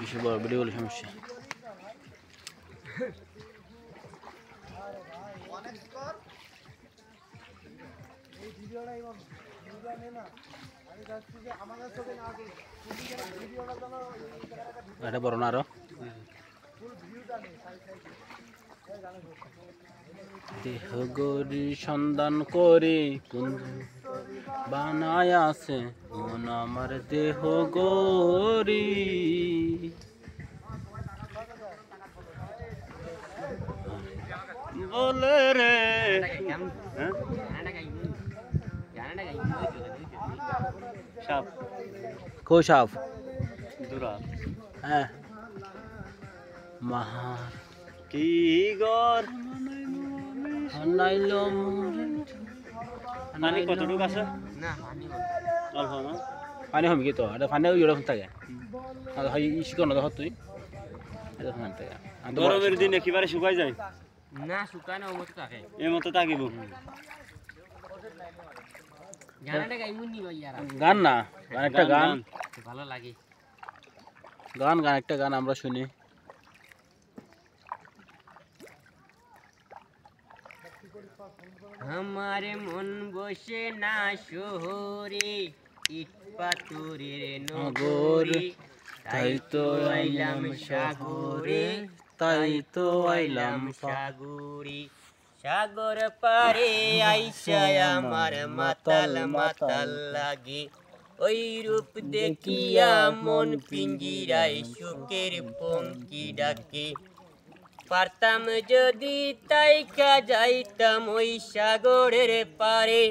বেশি বড় ভিডিও হলে সমস্যা। এটা বড় না আরো দেহ গরি সন্ধান করে কোন বানায় আছে মন আমার দেহ গরি বলে রে সাপ কো সাপ দুরা হ্যাঁ মহা কি গর নাইলো পানি কতটুকু আছে না পানি অল্প না পানি হবে কি তো এটা পানি ওই রকম থাকে আর হয় ইস্কো না দেখো তুই এটা ফান থাকে গরমের দিনে একেবারে শুকাই যায় না শুকায় না ওমতো থাকে এমতো থাকিব গানটা গাইমুনি ভাইয়ারা গান না গান একটা গান ভালো লাগে গান গান একটা গান আমরা শুনি हमारे मन बसे ना शहरे इट पाथरेर नगरे ताई तो आइलाम सागरे ताई तो आइलाम सागरे सागर पारे आइसा आमार माताल माताल लागे ओई रूप देखिया मन पिंजिराय सुखेर पंखी डाके পারতাম যদি তাইকা যাইতাম ওই সাগরের পারে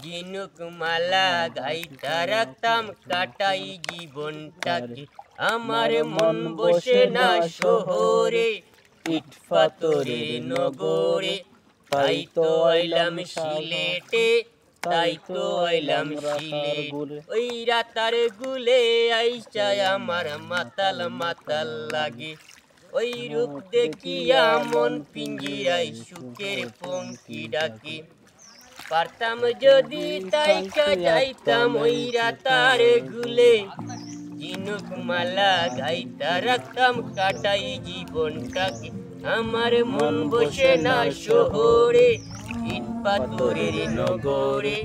জিনুক মালা গাইতা রাখতাম কাটাই জীবনটাকে আমার মন বসে না শহরে ইট পাথরের নগরে তাই তো আইলাম সিলেটে তাই তো আইলাম সিলেট ওই রাতার গুলে আইসা আমার মাতাল মাতাল লাগে ওই রূপ দেখিয়া মন পিঞ্জিরায় সুখের পঙ্কি ডাকে পারতাম যদি তাইকা যাইতাম ওই রাতার গুলে জিনুক মালা গাইতা রাখতাম কাটাই জীবনটাকে আমার মন বসে না শহরে ইট পাথরের নগরে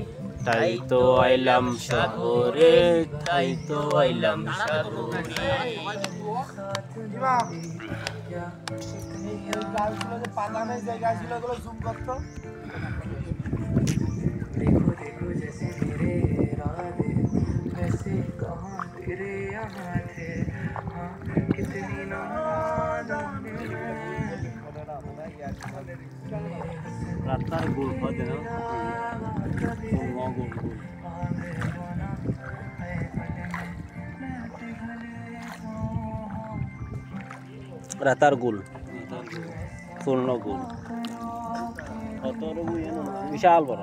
তাই তো আইলাম সাগরে তাই তো আইলাম সাগরে पाता नहीं जाएगा जूम करते देखो देखो जैसे मेरे इरादे वैसे कहाँ तेरे यहाँ थे हाँ कितनी नादान रात गोल पद है রাতার গোল পূর্ণ গোল বিশাল বড়